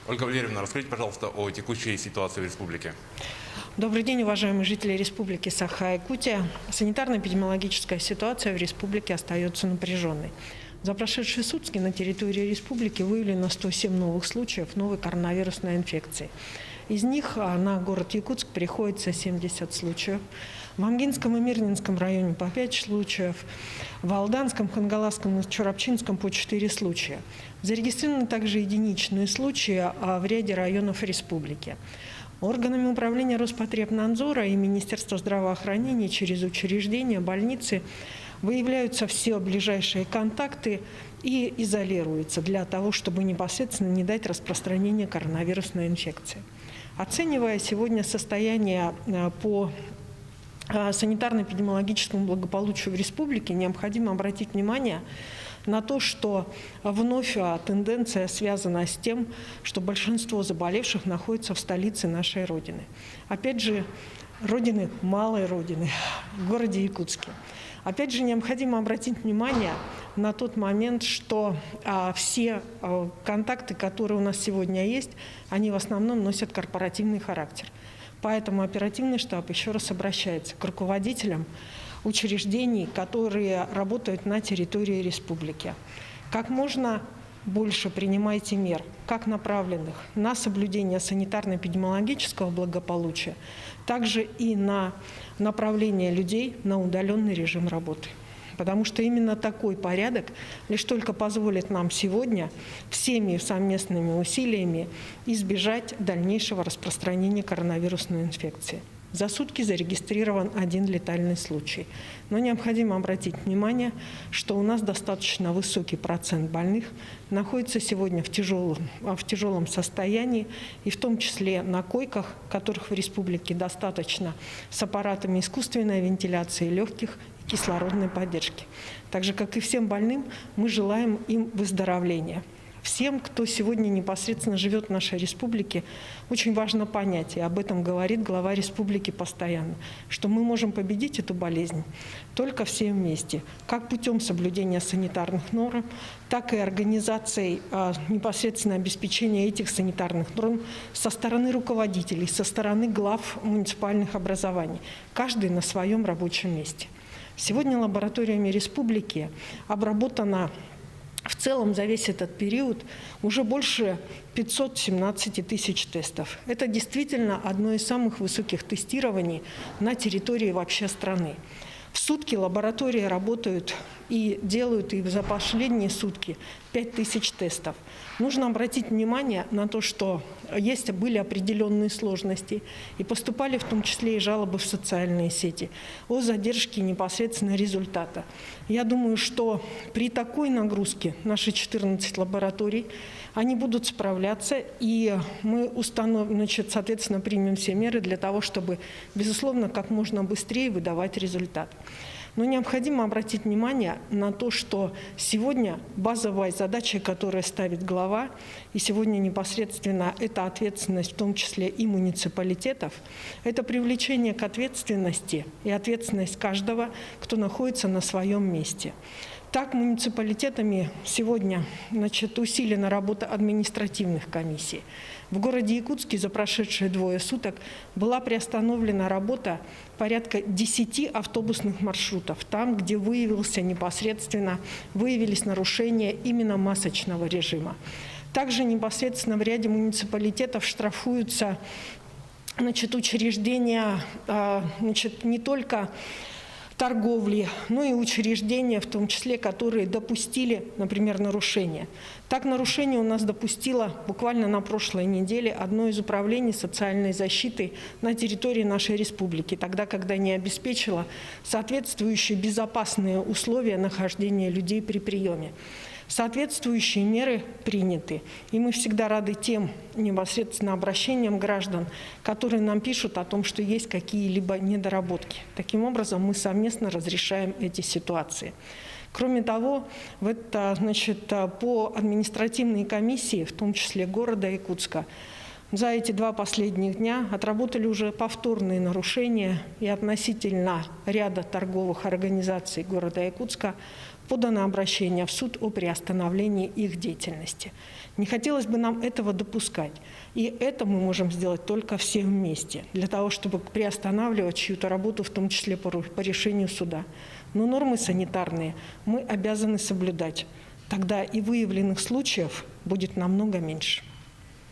Ольга Валерьевна, расскажите, пожалуйста, о текущей ситуации в республике. Добрый день, уважаемые жители Республики Саха-Якутия. Санитарно-эпидемиологическая ситуация в республике остается напряженной. За прошедшие сутки на территории республики выявлено 107 новых случаев новой коронавирусной инфекции. Из них на город Якутск приходится 70 случаев. В Амгинском и Мирнинском районе по 5 случаев. В Алданском, Хангаласском и Чурапчинском по 4 случая. Зарегистрированы также единичные случаи в ряде районов республики. Органами управления Роспотребнадзора и Министерства здравоохранения через учреждения, больницы выявляются все ближайшие контакты и изолируются для того, чтобы непосредственно не дать распространения коронавирусной инфекции. Оценивая сегодня состояние по санитарно-эпидемиологическому благополучию в республике, необходимо обратить внимание на то, что вновь тенденция связана с тем, что большинство заболевших находится в столице нашей Родины. Опять же, Родины, малой Родины, в городе Якутске. Опять же, необходимо обратить внимание на тот момент, что все контакты, которые у нас сегодня есть, они в основном носят корпоративный характер. Поэтому оперативный штаб еще раз обращается к руководителям учреждений, которые работают на территории республики. Как можно больше принимайте мер, как направленных на соблюдение санитарно-эпидемиологического благополучия, также и на направление людей на удаленный режим работы. Потому что именно такой порядок лишь только позволит нам сегодня всеми совместными усилиями избежать дальнейшего распространения коронавирусной инфекции. За сутки зарегистрирован 1 летальный случай. Но необходимо обратить внимание, что у нас достаточно высокий процент больных находится сегодня в тяжелом состоянии, и в том числе на койках, которых в республике достаточно, с аппаратами искусственной вентиляции легких и кислородной поддержки. Так же, как и всем больным, мы желаем им выздоровления. Всем, кто сегодня непосредственно живет в нашей республике, очень важно понять, и об этом говорит глава республики постоянно, что мы можем победить эту болезнь только все вместе, как путем соблюдения санитарных норм, так и организацией непосредственно обеспечения этих санитарных норм со стороны руководителей, со стороны глав муниципальных образований, каждый на своем рабочем месте. Сегодня лабораториями республики обработано в целом за весь этот период уже больше 517 тысяч тестов. Это действительно одно из самых высоких тестирований на территории вообще страны. В сутки лаборатории работают и делают и за последние сутки 5000 тестов. Нужно обратить внимание на то, что были определенные сложности, и поступали в том числе и жалобы в социальные сети о задержке непосредственно результата. Я думаю, что при такой нагрузке наши 14 лабораторий, они будут справляться, и мы соответственно, примем все меры для того, чтобы, безусловно, как можно быстрее выдавать результат. Но необходимо обратить внимание на то, что сегодня базовая задача, которую ставит глава, и сегодня непосредственно это ответственность, в том числе и муниципалитетов, это привлечение к ответственности и ответственность каждого, кто находится на своем месте. Так, муниципалитетами сегодня усилена работа административных комиссий. В городе Якутске за прошедшие 2 суток была приостановлена работа порядка 10 автобусных маршрутов, там, где выявились нарушения именно масочного режима. Также непосредственно в ряде муниципалитетов штрафуются учреждения не только торговли, но и учреждения, в том числе, которые допустили, например, нарушения. Так, нарушение у нас допустило буквально на прошлой неделе одно из управлений социальной защиты на территории нашей республики, тогда, когда не обеспечило соответствующие безопасные условия нахождения людей при приеме. Соответствующие меры приняты, и мы всегда рады тем непосредственно обращениям граждан, которые нам пишут о том, что есть какие-либо недоработки. Таким образом, мы совместно разрешаем эти ситуации. Кроме того, по административной комиссии, в том числе города Якутска, за эти 2 последних дня отработали уже повторные нарушения и относительно ряда торговых организаций города Якутска подано обращение в суд о приостановлении их деятельности. Не хотелось бы нам этого допускать. И это мы можем сделать только все вместе, для того, чтобы приостанавливать чью-то работу, в том числе по решению суда. Но нормы санитарные мы обязаны соблюдать. Тогда и выявленных случаев будет намного меньше.